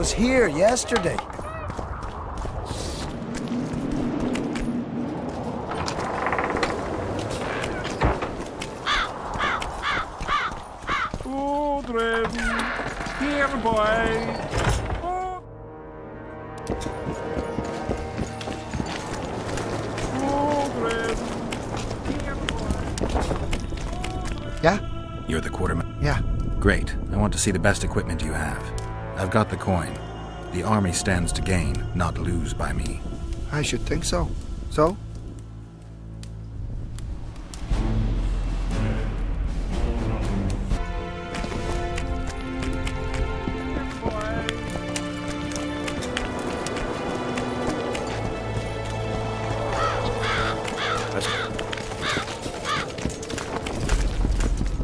was here yesterday. Oh, Drevin. Here, boy. Oh. Oh, Drevin. Here, boy. Yeah? You're the quartermaster? Yeah. Great. I want to see the best equipment you have. I've got the coin. The army stands to gain, not lose by me. I should think so. So?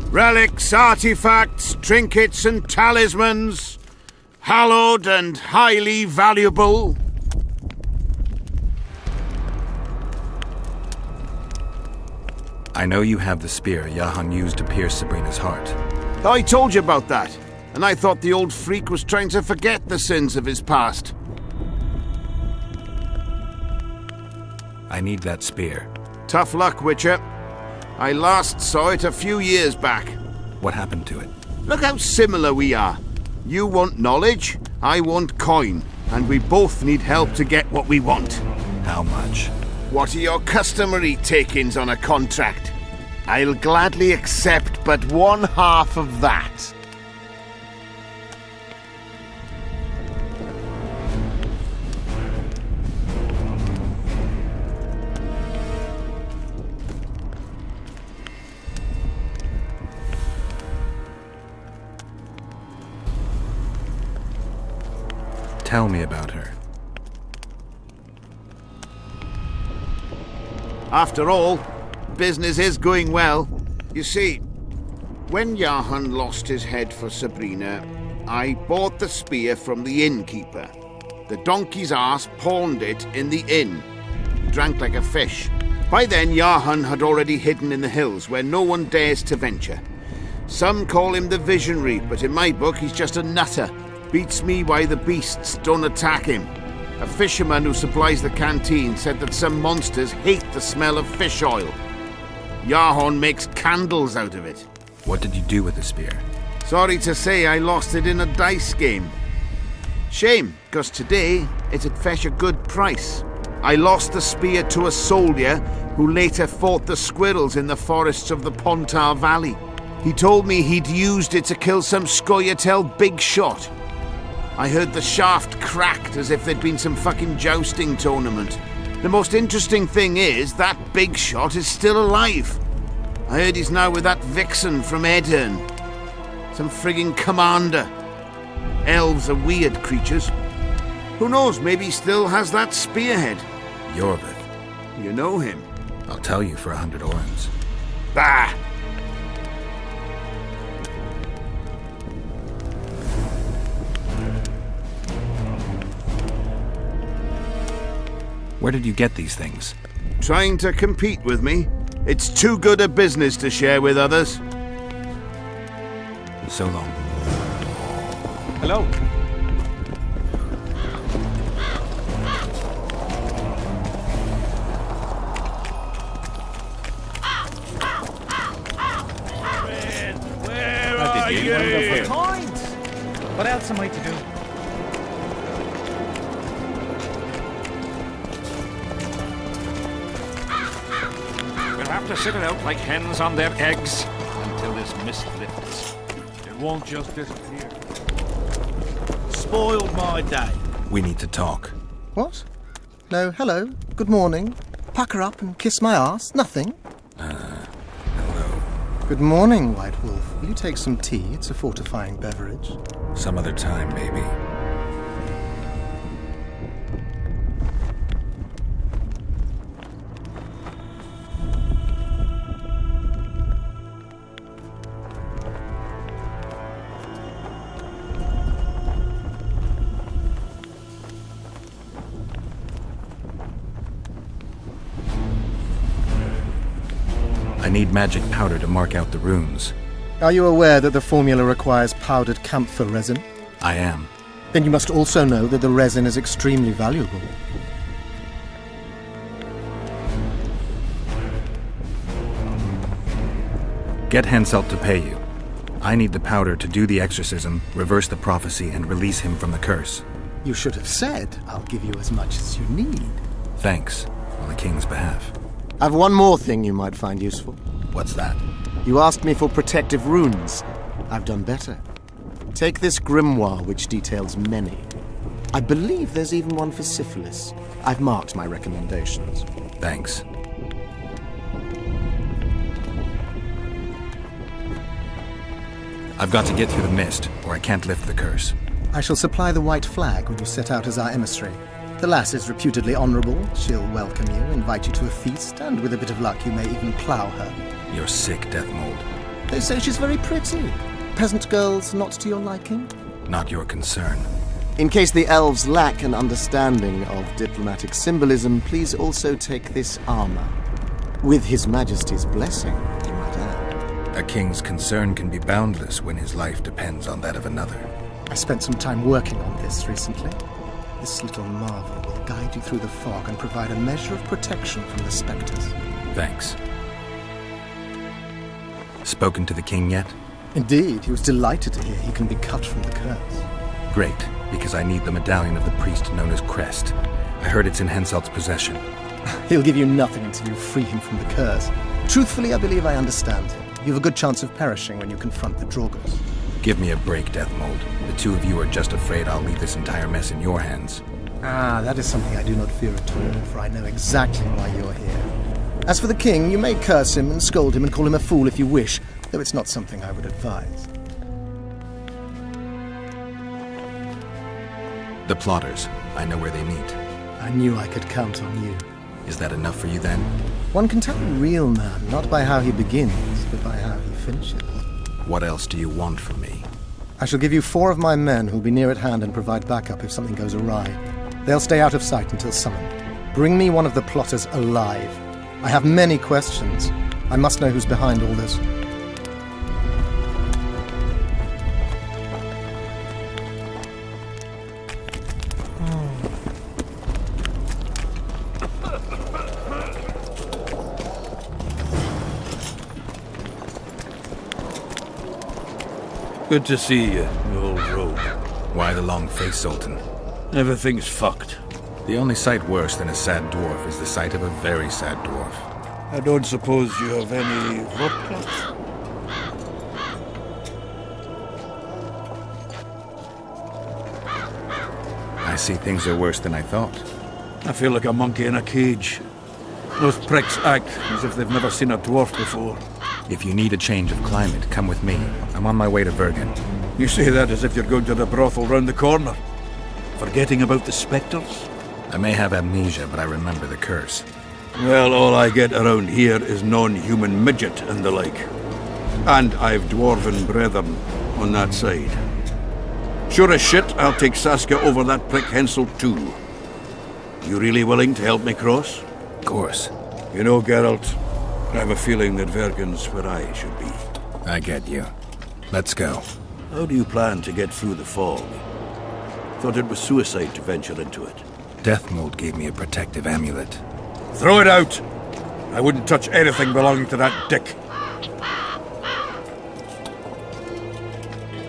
Relics, artifacts, trinkets and talismans, hallowed and highly valuable. I know you have the spear Jahan used to pierce Sabrina's heart. I told you about that, and I thought the old freak was trying to forget the sins of his past. I need that spear. Tough luck, Witcher. I last saw it a few years back. What happened to it? Look how similar we are. You want knowledge, I want coin, and we both need help to get what we want. How much? What are your customary take-ins on a contract? I'll gladly accept but 1/2 of that. Tell me about her. After all, business is going well. You see, when Jahan lost his head for Sabrina, I bought the spear from the innkeeper. The donkey's ass pawned it in the inn. Drank like a fish. By then, Jahan had already hidden in the hills where no one dares to venture. Some call him the visionary, but in my book, he's just a nutter. Beats me why the beasts don't attack him. A fisherman who supplies the canteen said that some monsters hate the smell of fish oil. Jahan makes candles out of it. What did you do with the spear? Sorry to say I lost it in a dice game. Shame, because today it'd fetch a good price. I lost the spear to a soldier who later fought the squirrels in the forests of the Pontar Valley. He told me he'd used it to kill some Scoia'tael big shot. I heard the shaft cracked as if there'd been some fucking jousting tournament. The most interesting thing is that big shot is still alive. I heard he's now with that vixen from Edirn. Some frigging commander. Elves are weird creatures. Who knows, maybe he still has that spearhead. Jorvith. You know him. I'll tell you for 100 orens. Bah! Where did you get these things? Trying to compete with me? It's too good a business to share with others. So long. Hello. Where are you? Wonderful times. What else am I to do? We'll have to sit it out like hens on their eggs until this mist lifts. It won't just disappear. Spoiled my day. We need to talk. What? No, hello. Good morning. Pucker up and kiss my ass. Nothing. Hello. Good morning, White Wolf. Will you take some tea? It's a fortifying beverage. Some other time, maybe. I need magic powder to mark out the runes. Are you aware that the formula requires powdered camphor resin? I am. Then you must also know that the resin is extremely valuable. Get Henselt to pay you. I need the powder to do the exorcism, reverse the prophecy, and release him from the curse. You should have said, I'll give you as much as you need. Thanks, on the king's behalf. I've one more thing you might find useful. What's that? You asked me for protective runes. I've done better. Take this grimoire, which details many. I believe there's even one for syphilis. I've marked my recommendations. Thanks. I've got to get through the mist, or I can't lift the curse. I shall supply the white flag when you set out as our emissary. The lass is reputedly honourable. She'll welcome you, invite you to a feast, and with a bit of luck you may even plough her. You're sick, Death Mold. They say she's very pretty. Peasant girls not to your liking? Not your concern. In case the elves lack an understanding of diplomatic symbolism, please also take this armor. With His Majesty's blessing, you might add. A king's concern can be boundless when his life depends on that of another. I spent some time working on this recently. This little marvel will guide you through the fog and provide a measure of protection from the spectres. Thanks. Spoken to the king yet? Indeed, he was delighted to hear he can be cut from the curse. Great, because I need the medallion of the priest known as Crest. I heard it's in Henselt's possession. He'll give you nothing until you free him from the curse. Truthfully, I believe I understand him. You have a good chance of perishing when you confront the Draugrs. Give me a break, Death Mold. The two of you are just afraid I'll leave this entire mess in your hands. That is something I do not fear at all, for I know exactly why you're here. As for the king, you may curse him and scold him and call him a fool if you wish, though it's not something I would advise. The plotters. I know where they meet. I knew I could count on you. Is that enough for you then? One can tell a real man, not by how he begins, but by how he finishes. What else do you want from me? I shall give you 4 of my men who'll be near at hand and provide backup if something goes awry. They'll stay out of sight until summoned. Bring me one of the plotters alive. I have many questions. I must know who's behind all this. Good to see you, you old rogue. Why the long face, Sultan? Everything's fucked. The only sight worse than a sad dwarf is the sight of a very sad dwarf. I don't suppose you have any vodka? I see things are worse than I thought. I feel like a monkey in a cage. Those pricks act as if they've never seen a dwarf before. If you need a change of climate, come with me. I'm on my way to Vergen. You say that as if you're going to the brothel round the corner. Forgetting about the spectres? I may have amnesia, but I remember the curse. Well, all I get around here is non-human midget and the like. And I've dwarven brethren on that side. Sure as shit, I'll take Saskia over that prick Hensel too. You really willing to help me cross? Of course. You know, Geralt, I have a feeling that Vergen's where I should be. I get you. Let's go. How do you plan to get through the fog? Thought it was suicide to venture into it. Death Mold gave me a protective amulet. Throw it out! I wouldn't touch anything belonging to that dick.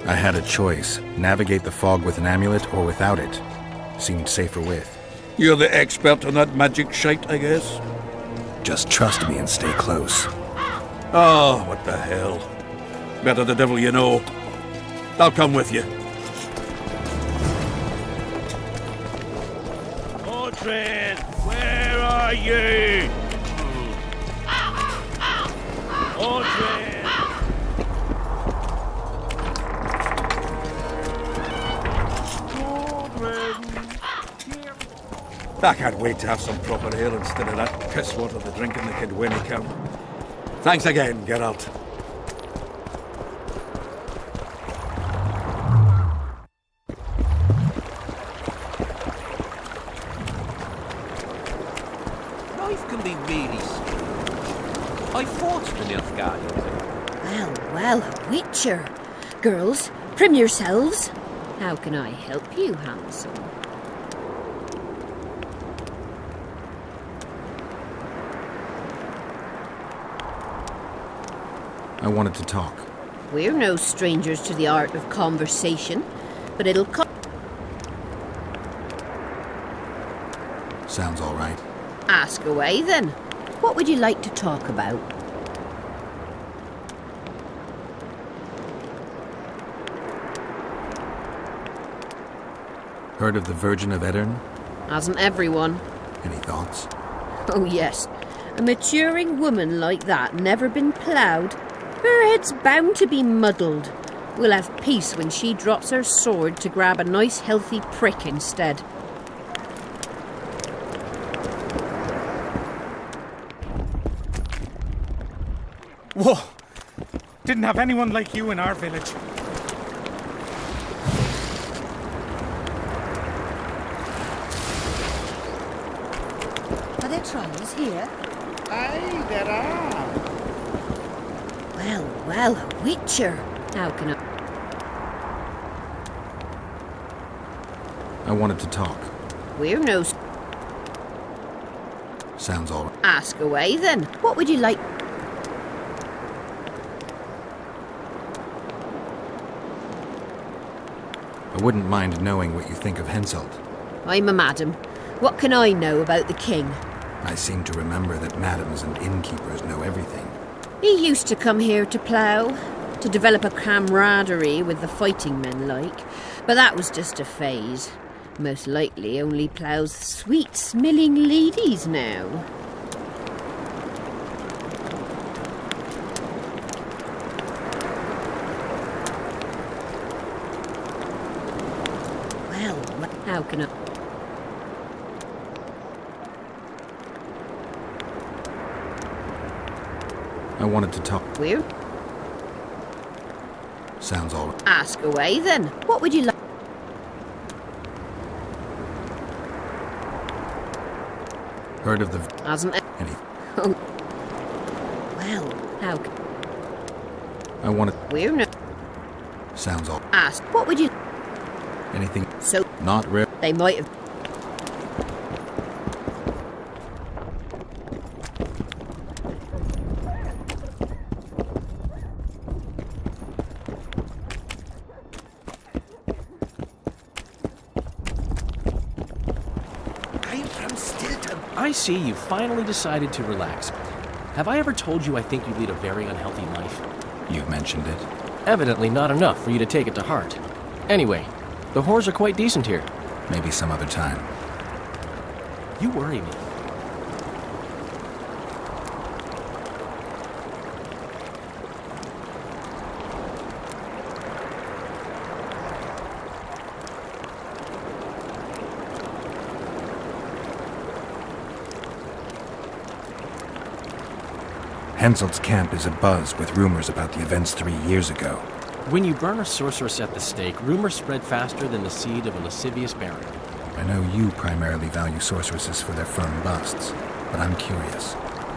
I had a choice. Navigate the fog with an amulet or without it. Seemed safer with. You're the expert on that magic shite, I guess? Just trust me and stay close. Oh, what the hell. Better the devil you know. I'll come with you. Mordred, where are you? Mordred! I can't wait to have some proper ale instead of that piss water they're drinking the kid when he come. Thanks again, Geralt. Life can be really scary. I fought the Nilfgaardians. Well, a witcher. Girls, prim yourselves. How can I help you, handsome? I wanted to talk. We're no strangers to the art of conversation, but it'll come. Sounds all right. Ask away, then. What would you like to talk about? Heard of the Virgin of Edirn? Hasn't everyone? Any thoughts? Oh, yes. A maturing woman like that never been ploughed. Her head's bound to be muddled. We'll have peace when she drops her sword to grab a nice healthy prick instead. Whoa! Didn't have anyone like you in our village. Are there trials here? Aye, there are. Well, a witcher. How can I wanted to talk. We're no... Sounds all right. Ask away, then. What would you like? I wouldn't mind knowing what you think of Henselt. I'm a madam. What can I know about the king? I seem to remember that madams and innkeepers know everything. He used to come here to plough, to develop a camaraderie with the fighting men like, but that was just a phase. Most likely only ploughs sweet-smelling ladies now. Well, how can I... I wanted to talk. We're... Sounds all right. Ask away, then. What would you like? Heard of the... Hasn't... Any... Oh. Well, how can... I wanted... We're no... Sounds all... Ask. What would you... Anything... So... Not real. They might have... I see you finally decided to relax. Have I ever told you I think you lead a very unhealthy life? You've mentioned it. Evidently not enough for you to take it to heart. Anyway, the whores are quite decent here. Maybe some other time. You worry me. Henselt's camp is abuzz with rumors about the events 3 years ago. When you burn a sorceress at the stake, rumors spread faster than the seed of a lascivious baron. I know you primarily value sorceresses for their firm busts, but I'm curious.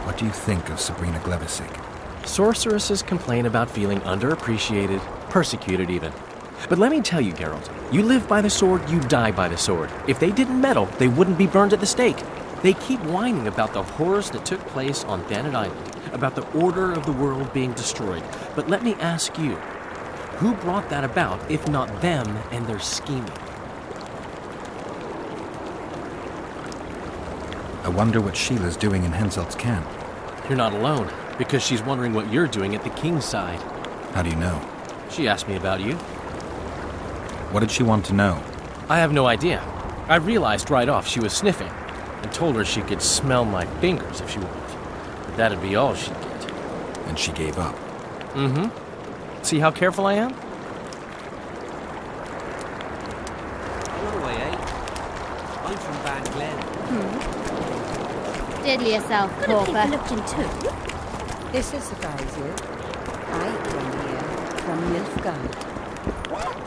What do you think of Sabrina Glevissig? Sorceresses complain about feeling underappreciated, persecuted even. But let me tell you, Geralt, you live by the sword, you die by the sword. If they didn't meddle, they wouldn't be burned at the stake. They keep whining about the horrors that took place on Thanet Island, about the order of the world being destroyed. But let me ask you, who brought that about if not them and their scheming? I wonder what Sheila's doing in Henselt's camp. You're not alone, because she's wondering what you're doing at the king's side. How do you know? She asked me about you. What did she want to know? I have no idea. I realized right off she was sniffing, and told her she could smell my fingers if she wanted. But that'd be all she'd get. And she gave up. Mm-hmm. See how careful I am? All the way, eh? I'm from Van Glen. Diddle yourself, Could have pauper. looking too. This is the guys here. I came here from Nilfgaard. What?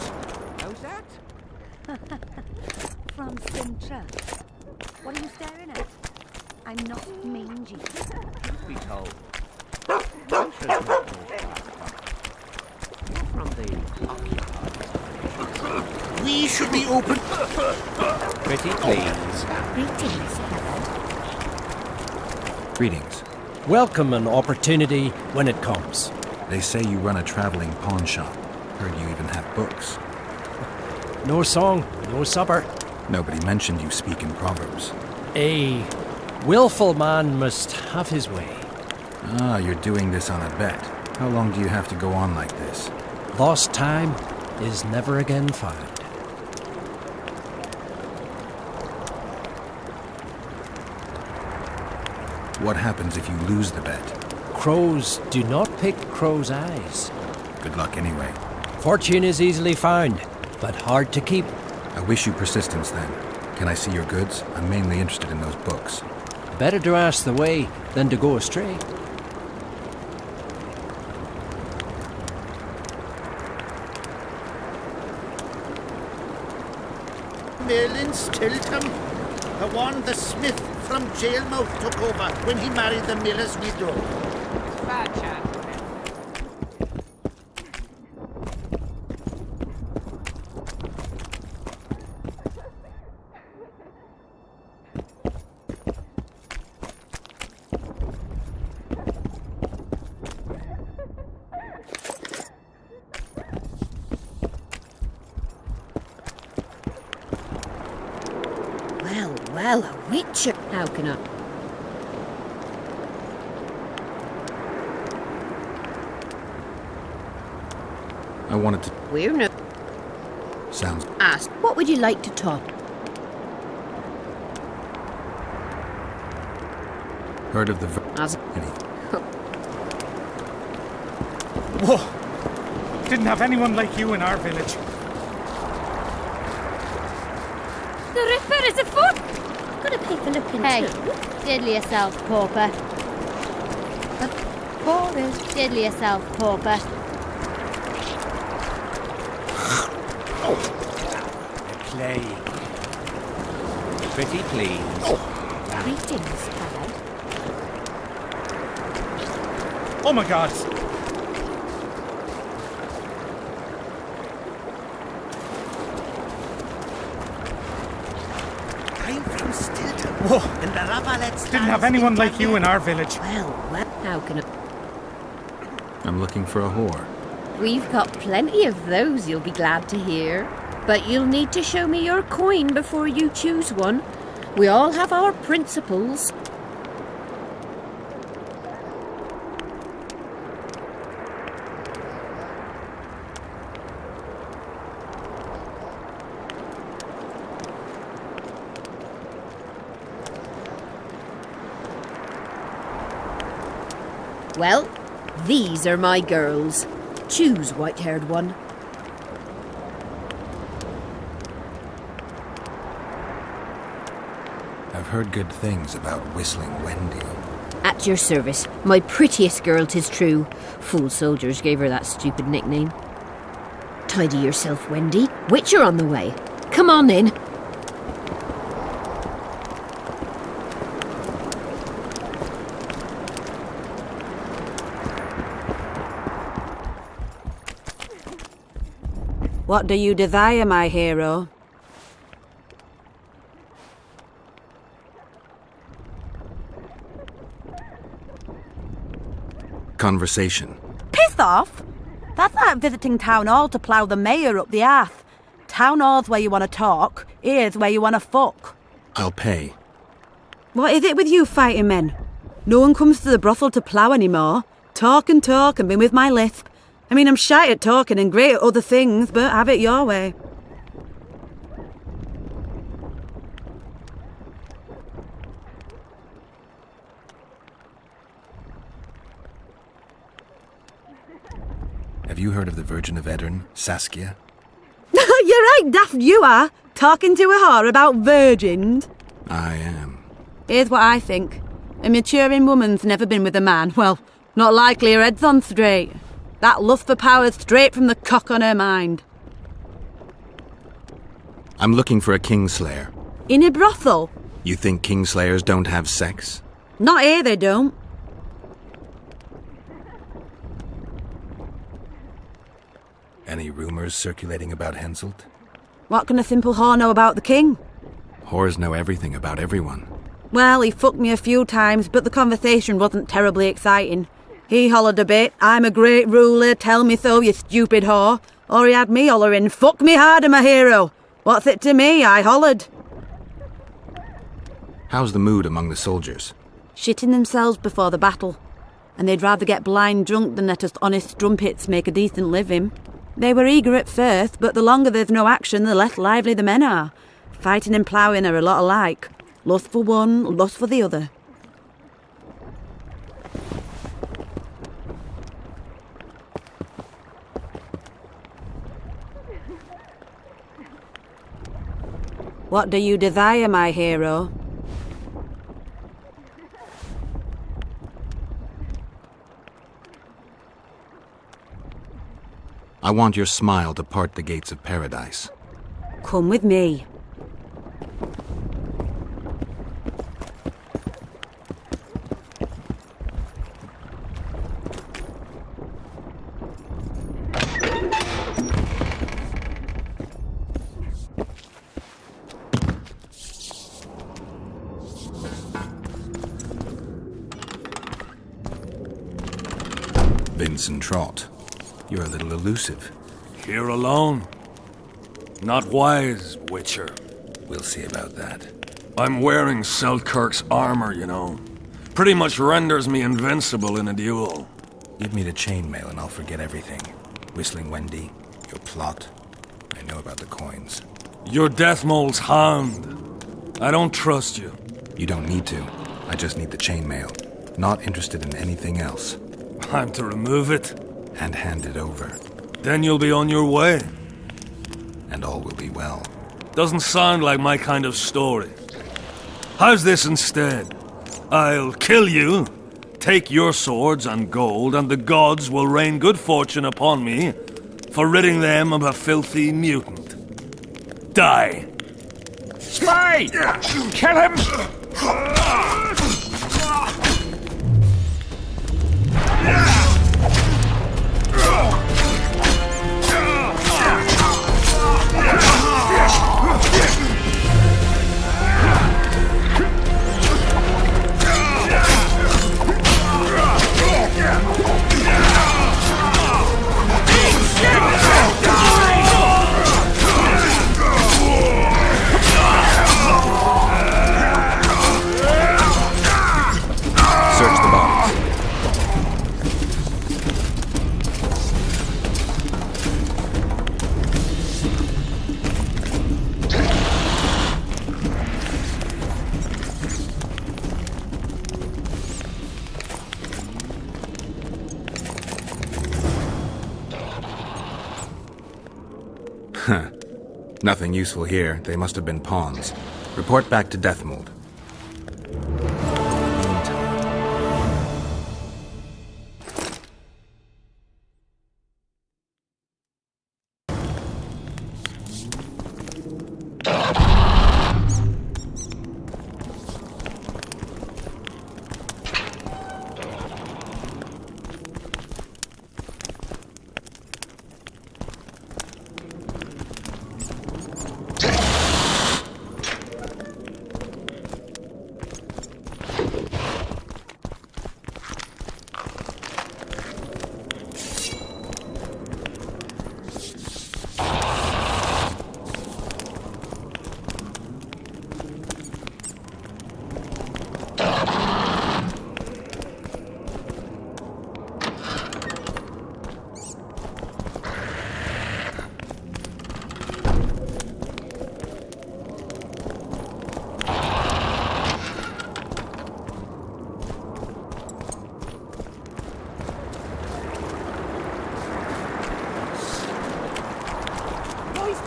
How's that? From Sintra. What are you staring at? I'm not mangy. Truth be told, Mantra's not all bad. You're from the occupied. we should be open. Pretty please. Greetings, Howard. Greetings. Welcome an opportunity when it comes. They say you run a traveling pawn shop. Heard you even have books. No song, no supper. Nobody mentioned you speak in proverbs. A willful man must have his way. Ah, you're doing this on a bet. How long do you have to go on like this? Lost time is never again found. What happens if you lose the bet? Crows do not pick crows' eyes. Good luck anyway. Fortune is easily found, but hard to keep. I wish you persistence then. Can I see your goods? I'm mainly interested in those books. Better to ask the way than to go astray. Merlin Stilton, the one the smith from Jailmouth took over when he married the miller's widow. Bad chance. Well, a witcher. How can I? I wanted to... We're no. Sounds... Ask, what would you like to talk? Heard of the... As Whoa! Didn't have anyone like you in our village. The Ripper is afoot! Gonna take a look into. Hey, diddle yourself, pauper. Diddle yourself, pauper. Plague. Pretty please. Greetings, Howard. Oh my God! I'm from Stilton. Whoa! And the Ravalet Didn't have anyone like you in our village. well, how can I? I'm looking for a whore. We've got plenty of those, you'll be glad to hear. But you'll need to show me your coin before you choose one. We all have our principles. Well, these are my girls. Choose, white-haired one. I've heard good things about Whistling Wendy. At your service. My prettiest girl, 'tis true. Fool soldiers gave her that stupid nickname. Tidy yourself, Wendy. Witcher on the way. Come on in. What do you desire, my hero? Conversation. Piss off! That's like visiting Town Hall to plough the mayor up the arse. Town Hall's where you want to talk, here's where you want to fuck. I'll pay. What is it with you fighting men? No one comes to the brothel to plough anymore. Talk and be with my lisp. I mean, I'm shy at talking and great at other things, but have it your way. Have you heard of the Virgin of Edirne, Saskia? You're right, daft you are. Talking to a whore about virgins. I am. Here's what I think. A maturing woman's never been with a man. Well, not likely her head's on straight. That lust for power's straight from the cock on her mind. I'm looking for a Kingslayer. In a brothel? You think Kingslayers don't have sex? Not here, they don't. Any rumors circulating about Henselt? What can a simple whore know about the king? Whores know everything about everyone. Well, he fucked me a few times, but the conversation wasn't terribly exciting. He hollered a bit, "I'm a great ruler, tell me so, you stupid whore." Or he had me hollering, "Fuck me harder, my hero." What's it to me? I hollered. How's the mood among the soldiers? Shitting themselves before the battle. And they'd rather get blind drunk than let us honest strumpets make a decent living. They were eager at first, but the longer there's no action, the less lively the men are. Fighting and ploughing are a lot alike. Lust for one, lust for the other. What do you desire, my hero? I want your smile to part the gates of paradise. Come with me. Vincent Trott, you're a little elusive. Here alone? Not wise, Witcher. We'll see about that. I'm wearing Selkirk's armor, you know. Pretty much renders me invincible in a duel. Give me the chainmail and I'll forget everything. Whistling Wendy, your plot. I know about the coins. You're Deathmold's hound. I don't trust you. You don't need to. I just need the chainmail. Not interested in anything else. I'm to remove it? And hand it over. Then you'll be on your way. And all will be well. Doesn't sound like my kind of story. How's this instead? I'll kill you, take your swords and gold, and the gods will rain good fortune upon me for ridding them of a filthy mutant. Die! Spy! Kill him! Nothing useful here. They must have been pawns. Report back to Deathmold.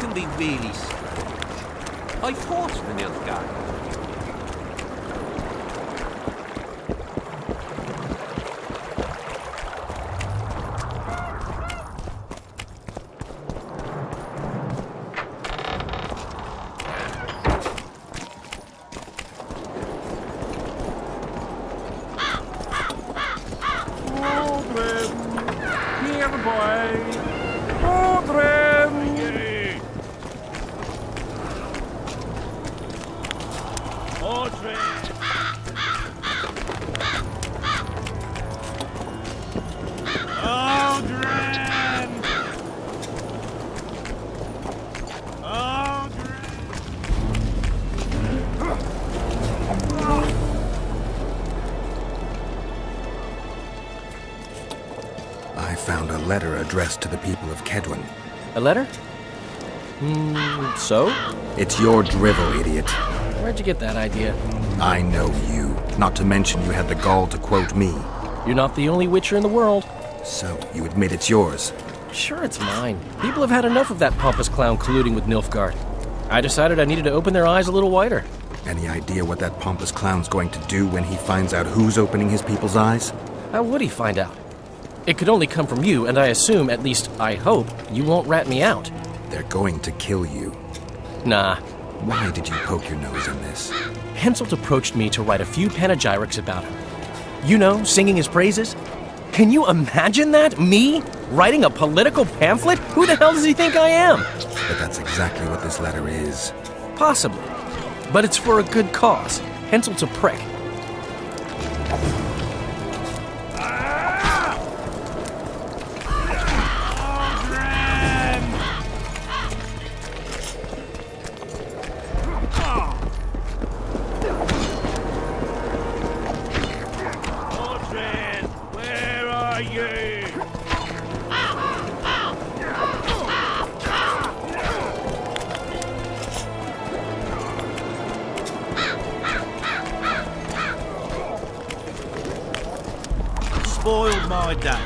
Can be really strange. I fought the Nilfgaard. found a letter addressed to the people of Kedwin. A letter? So? It's your drivel, idiot. Where'd you get that idea? I know you. Not to mention you had the gall to quote me. You're not the only witcher in the world. So, you admit it's yours? Sure, it's mine. People have had enough of that pompous clown colluding with Nilfgaard. I decided I needed to open their eyes a little wider. Any idea what that pompous clown's going to do when he finds out who's opening his people's eyes? How would he find out? It could only come from you, and I assume, at least I hope, you won't rat me out. They're going to kill you. Nah. Why did you poke your nose in this? Henselt approached me to write a few panegyrics about him. You know, singing his praises. Can you imagine that? Me? Writing a political pamphlet? Who the hell does he think I am? But that's exactly what this letter is. Possibly. But it's for a good cause. Henselt's a prick. Spoiled my day.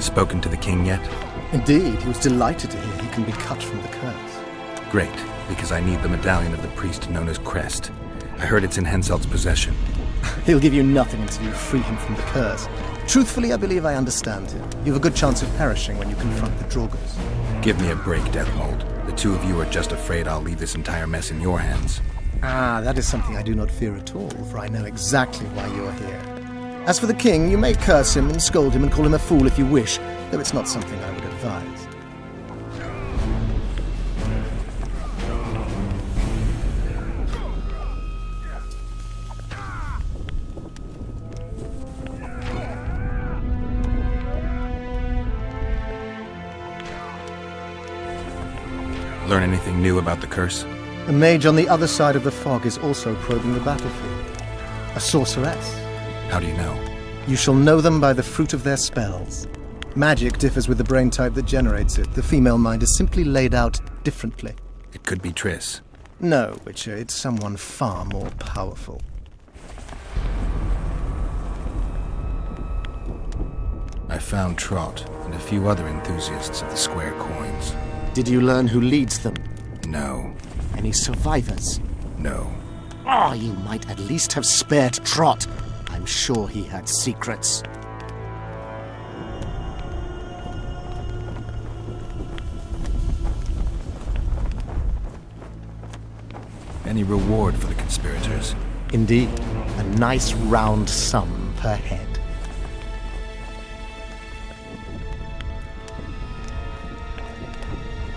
Spoken to the king yet? Indeed, he was delighted to hear he can be cut from the curse. Great, because I need the medallion of the priest known as Crest. I heard it's in Henselt's possession. He'll give you nothing until you free him from the curse. Truthfully, I believe I understand him. You have a good chance of perishing when you confront the Draugrs. Give me a break, Deathmold. The two of you are just afraid I'll leave this entire mess in your hands. Ah, that is something I do not fear at all, for I know exactly why you are here. As for the king, you may curse him and scold him and call him a fool if you wish, though it's not something I would advise. Learn anything new about the curse? A mage on the other side of the fog is also probing the battlefield. A sorceress. How do you know? You shall know them by the fruit of their spells. Magic differs with the brain type that generates it. The female mind is simply laid out differently. It could be Triss. No, Witcher, it's someone far more powerful. I found Trot and a few other enthusiasts of the square coins. Did you learn who leads them? No. Any survivors? No. Oh, you might at least have spared Trot. I'm sure he had secrets. Any reward for the conspirators? Indeed. A nice round sum per head.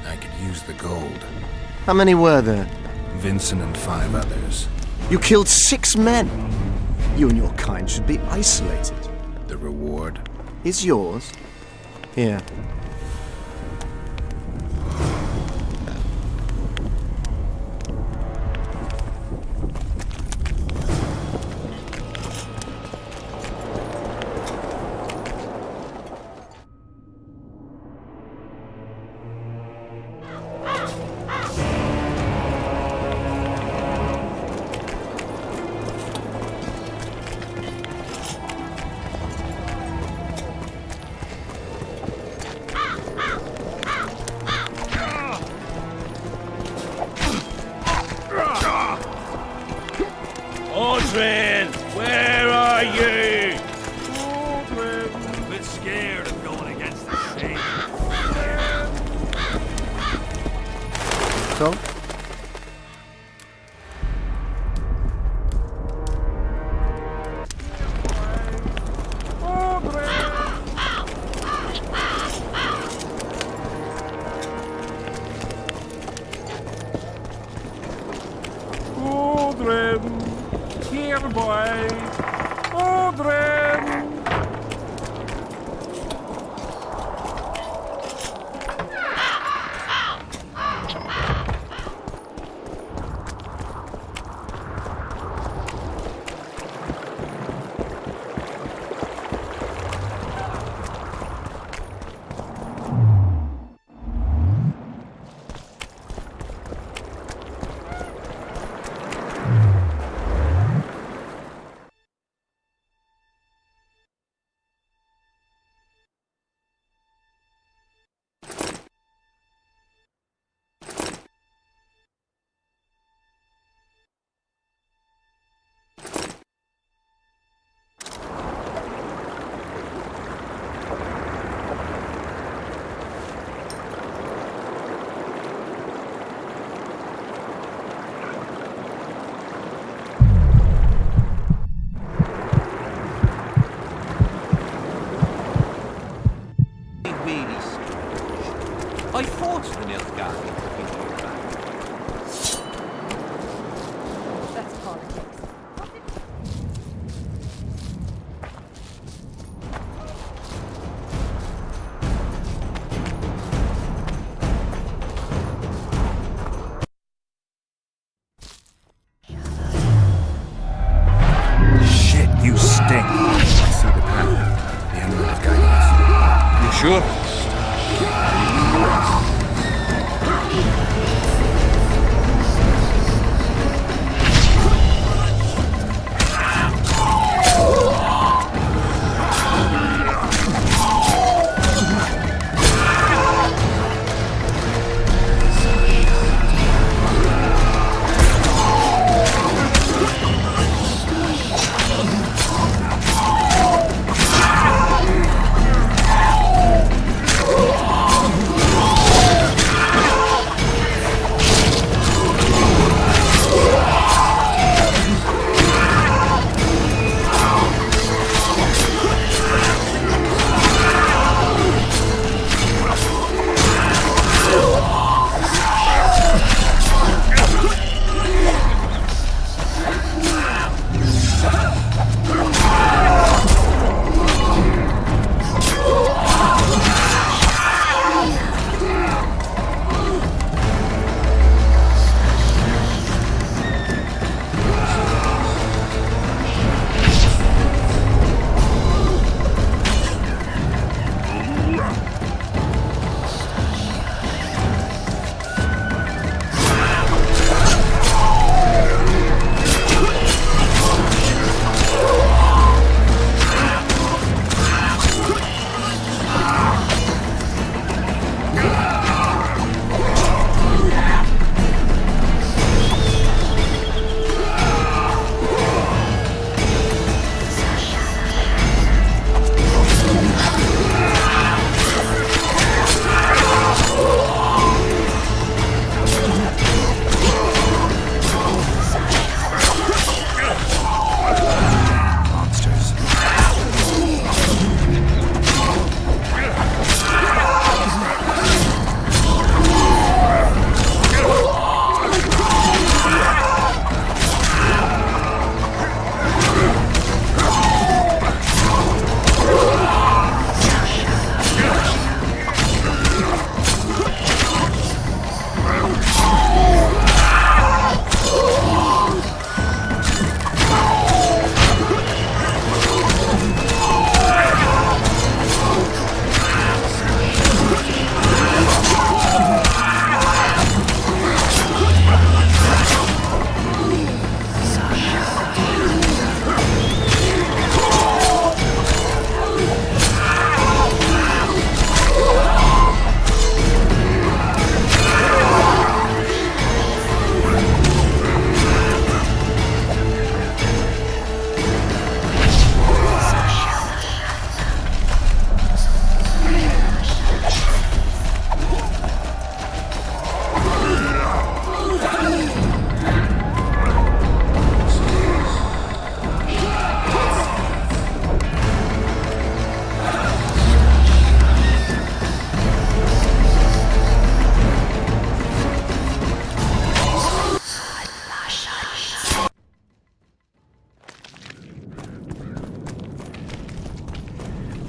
I could use the gold. How many were there? Vincent and 5 others. You killed 6 men! You and your kind should be isolated. The reward? Is yours. Here. Audrin, where are you? Audrin. I'm a bit scared of going against the shade. So? Here, boy. Audrin!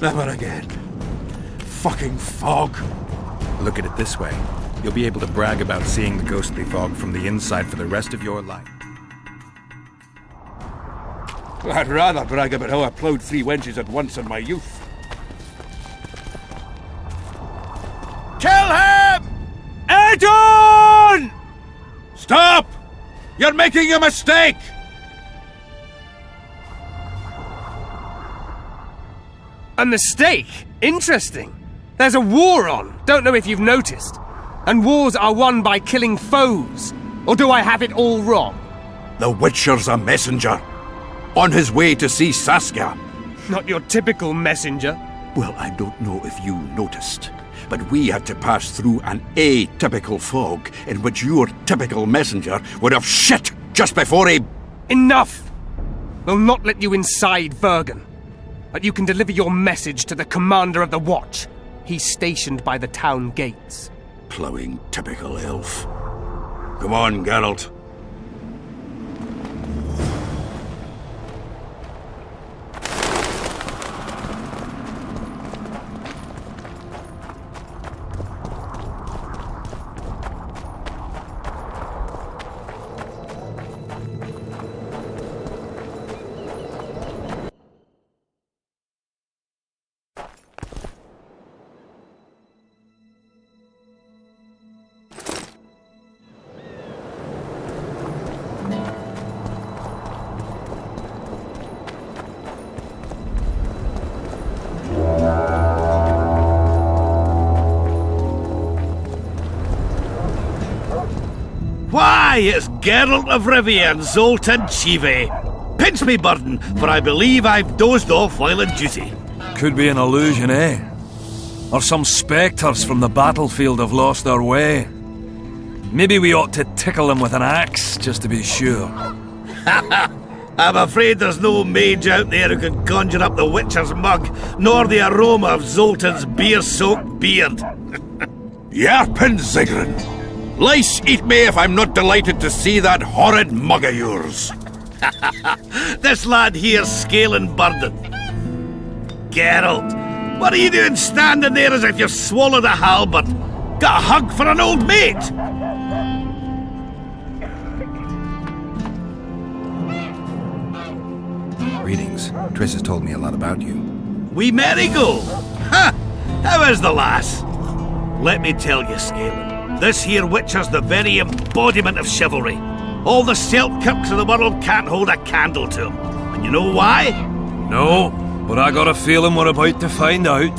Never again. Fucking fog. Look at it this way. You'll be able to brag about seeing the ghostly fog from the inside for the rest of your life. I'd rather brag about how I ploughed 3 wenches at once in my youth. Kill him! Adon! Stop! You're making a mistake! A mistake? Interesting. There's a war on. Don't know if you've noticed. And wars are won by killing foes. Or do I have it all wrong? The Witcher's a messenger. On his way to see Saskia. Not your typical messenger. Well, I don't know if you noticed, but we had to pass through an atypical fog in which your typical messenger would have shit just before he... Enough! We'll not let you inside Bergen. But you can deliver your message to the commander of the watch. He's stationed by the town gates. Ploughing typical elf. Come on, Geralt. Why, it's Geralt of Rivia and Zoltan Chive. Pinch me, burden, for I believe I've dozed off while on duty. Could be an illusion, eh? Or some spectres from the battlefield have lost their way. Maybe we ought to tickle them with an axe, just to be sure. I'm afraid there's no mage out there who can conjure up the Witcher's mug, nor the aroma of Zoltan's beer-soaked beard. Yarpin Zigrin! Lice eat me if I'm not delighted to see that horrid mug of yours. This lad here's scaling burden. Geralt, what are you doing standing there as if you've swallowed a halberd? Got a hug for an old mate? Greetings. Triss has told me a lot about you. We Marigold? Ha! How is the lass? Let me tell you, Scalen, this here Witcher's the very embodiment of chivalry. All the Selkirks of the world can't hold a candle to him. And you know why? No, but I got a feeling we're about to find out.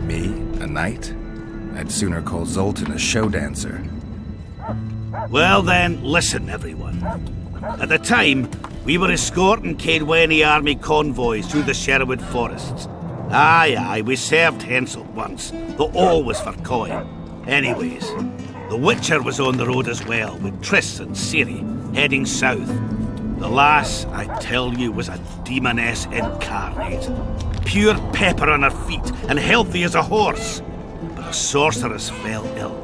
Me? A knight? I'd sooner call Zoltan a show dancer. Well then, listen everyone. At the time, we were escorting Caedwene army convoys through the Sherwood forests. Aye, we served Henselt once, though always for coin. Anyways, the Witcher was on the road as well, with Triss and Ciri, heading south. The lass, I tell you, was a demoness incarnate. Pure pepper on her feet, and healthy as a horse. But a sorceress fell ill.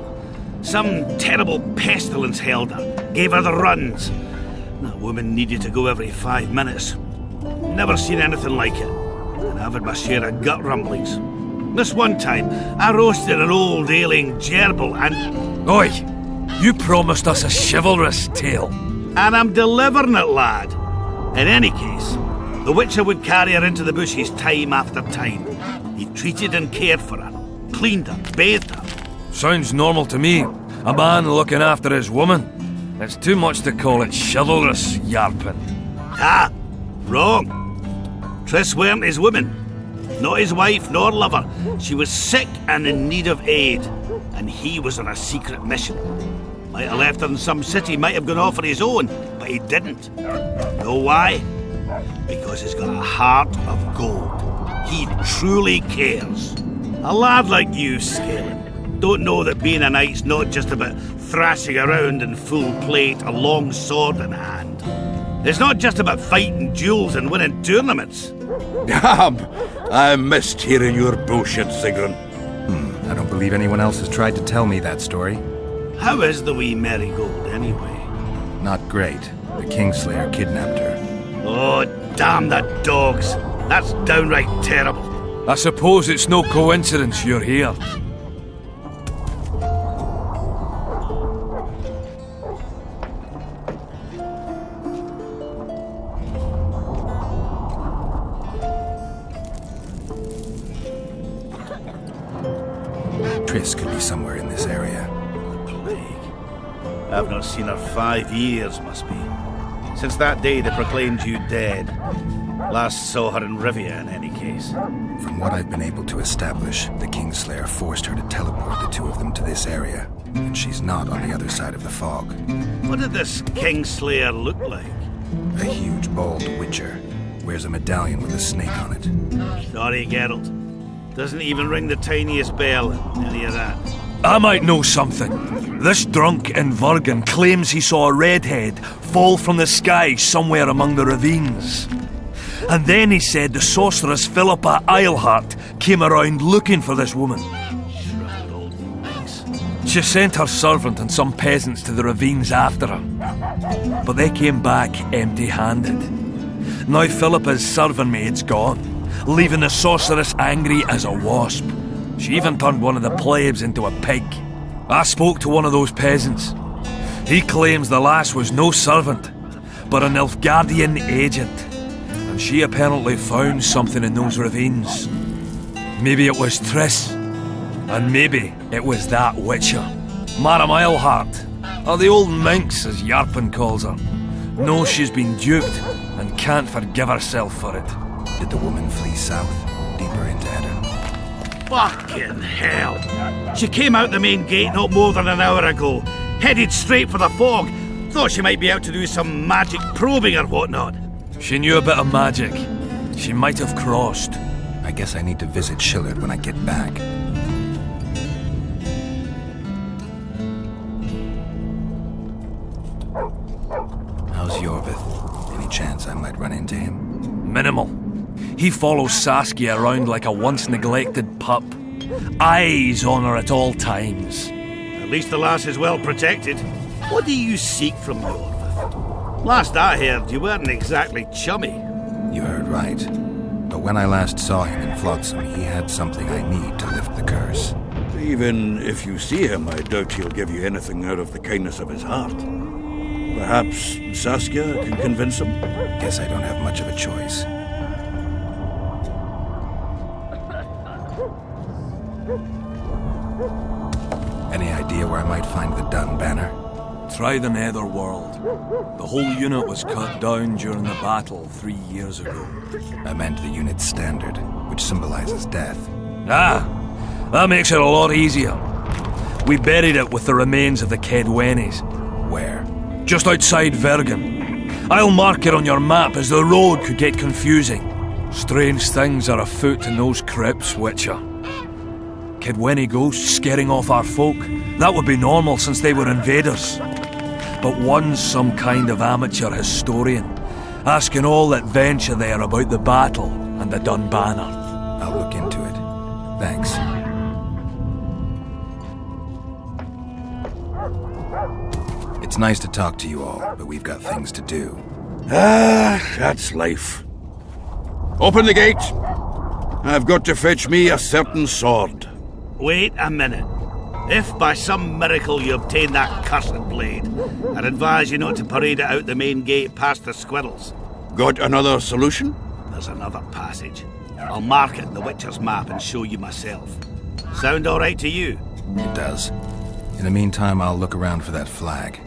Some terrible pestilence held her, gave her the runs. That woman needed to go every 5 minutes. Never seen anything like it. And I've had my share of gut rumblings. This one time, I roasted an old ailing gerbil and... Oi! You promised us a chivalrous tale. And I'm delivering it, lad. In any case, the Witcher would carry her into the bushes time after time. He treated and cared for her, cleaned her, bathed her. Sounds normal to me. A man looking after his woman. It's too much to call it chivalrous, Yarpin. Ah, wrong. Triss weren't his woman. Not his wife nor lover. She was sick and in need of aid. And he was on a secret mission. Might have left her in some city, might have gone off on his own, but he didn't. Know why? Because he's got a heart of gold. He truly cares. A lad like you, Scalen, don't know that being a knight's not just about thrashing around in full plate, a long sword in hand. It's not just about fighting duels and winning tournaments. Damn! I missed hearing your bullshit, Sigrun. I don't believe anyone else has tried to tell me that story. How is the wee Marigold, anyway? Not great. The Kingslayer kidnapped her. Oh, damn the dogs. That's downright terrible. I suppose it's no coincidence you're here. Triss could be somewhere in this area. I've not seen her 5 years, must be. Since that day they proclaimed you dead. Last saw her in Rivia, in any case. From what I've been able to establish, the Kingslayer forced her to teleport the two of them to this area, and she's not on the other side of the fog. What did this Kingslayer look like? A huge, bald witcher. Wears a medallion with a snake on it. Sorry, Geralt. Doesn't even ring the tiniest bell, any of that. I might know something. This drunk in Vergen claims he saw a redhead fall from the sky somewhere among the ravines. And then he said the sorceress Philippa Eilhart came around looking for this woman. Shriveled old minx. She sent her servant and some peasants to the ravines after her. But they came back empty-handed. Now Philippa's servant maid's gone, leaving the sorceress angry as a wasp. She even turned one of the plebs into a pig. I spoke to one of those peasants. He claims the lass was no servant, but an Nilfgaardian agent. And she apparently found something in those ravines. Maybe it was Triss. And maybe it was that witcher. Madame Eilhart, or the old minx as Yarpen calls her, knows she's been duped and can't forgive herself for it. Did the woman flee south, deeper into Edirn? Fucking hell! She came out the main gate not more than an hour ago, headed straight for the fog. Thought she might be out to do some magic probing or whatnot. She knew a bit of magic. She might have crossed. I guess I need to visit Shillard when I get back. How's Yorvith? Any chance I might run into him? Minimal. He follows Saskia around like a once-neglected pup. Eyes on her at all times. At least the lass is well protected. What do you seek from Yorvith? Last I heard, you weren't exactly chummy. You heard right. But when I last saw him in Flotsam, he had something I need to lift the curse. Even if you see him, I doubt he'll give you anything out of the kindness of his heart. Perhaps Saskia can convince him? Guess I don't have much of a choice. Any idea where I might find the Dun banner? Try the Netherworld. The whole unit was cut down during the battle 3 years ago. I meant the unit's standard, which symbolizes death. Ah, that makes it a lot easier. We buried it with the remains of the Kedwenis. Where? Just outside Vergen. I'll mark it on your map as the road could get confusing. Strange things are afoot in those crypts, Witcher. Kedweni ghosts scaring off our folk. That would be normal since they were invaders. But one's some kind of amateur historian, asking all that venture there about the battle and the Dun banner. I'll look into it. Thanks. It's nice to talk to you all, but we've got things to do. Ah, that's life. Open the gate. I've got to fetch me a certain sword. Wait a minute. If by some miracle you obtain that cursed blade, I'd advise you not to parade it out the main gate past the squirrels. Got another solution? There's another passage. I'll mark it in the Witcher's map and show you myself. Sound all right to you? It does. In the meantime, I'll look around for that flag.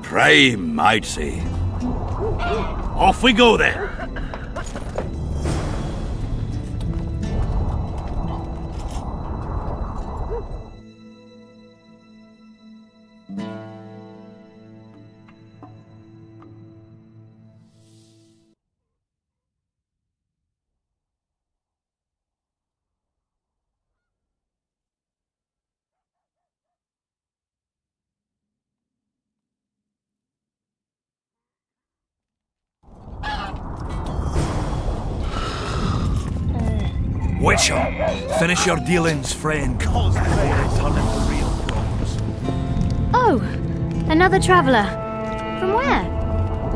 Prime, I'd say. Off we go then. Witcher, finish your dealings, friend. Cause before they turn into real problems. Oh, another traveller. From where?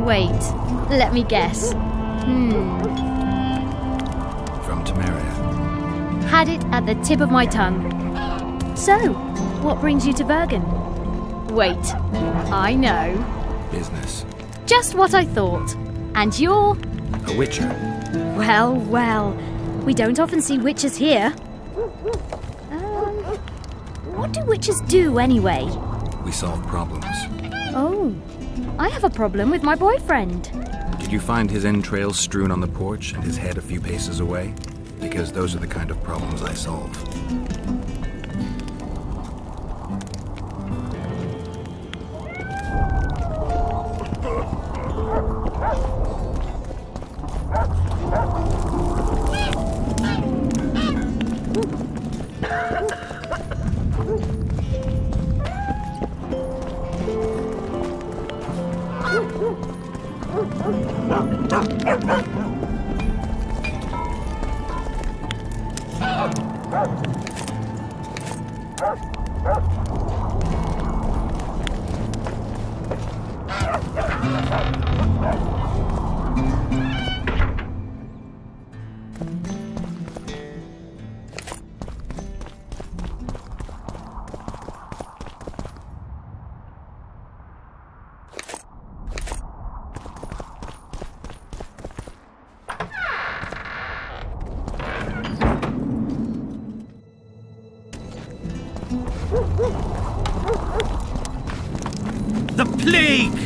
Wait, let me guess. From Temeria. Had it at the tip of my tongue. So, what brings you to Bergen? Wait, I know. Business. Just what I thought. And you're... A witcher. Well, well. We don't often see witches here. What do witches do anyway? We solve problems. Oh, I have a problem with my boyfriend. Did you find his entrails strewn on the porch and his head a few paces away? Because those are the kind of problems I solve. The plague!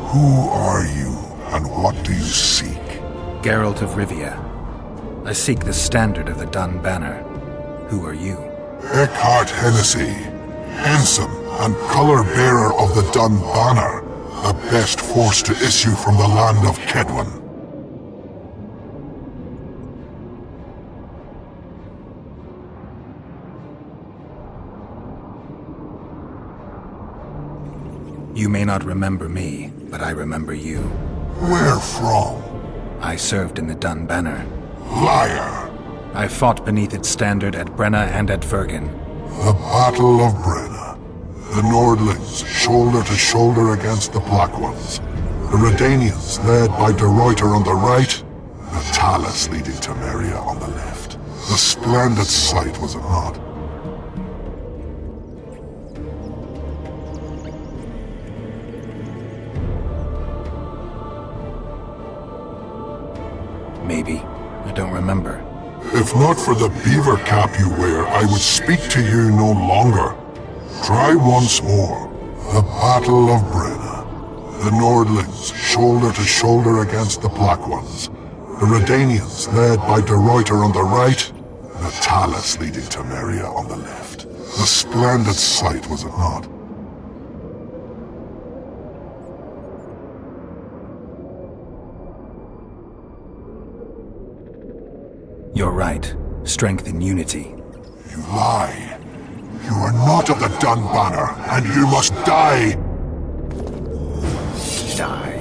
Who are you, and what do you seek? Geralt of Rivia. I seek the standard of the Dun Banner. Who are you? Eckhart Hennessy, ensign and color-bearer of the Dun Banner, the best force to issue from the land of Kedwen. You may not remember me, but I remember you. Where from? I served in the Dun Banner. Liar! I fought beneath its standard at Brenna and at Vergen. The Battle of Brenna. The Nordlings, shoulder to shoulder against the Black Ones. The Redanians, led by De Ruyter on the right. The Talus leading to Meria on the left. A splendid sight, was it not? Maybe. I don't remember. If not for the beaver cap you wear, I would speak to you no longer. Try once more. The Battle of Brenna. The Nordlings, shoulder to shoulder against the Black Ones. The Redanians, led by De Ruyter on the right. The Talus leading to Meria on the left. A splendid sight, was it not? You're right. Strength in unity. You lie. You are not of the Dun Banner, and you must die! Die.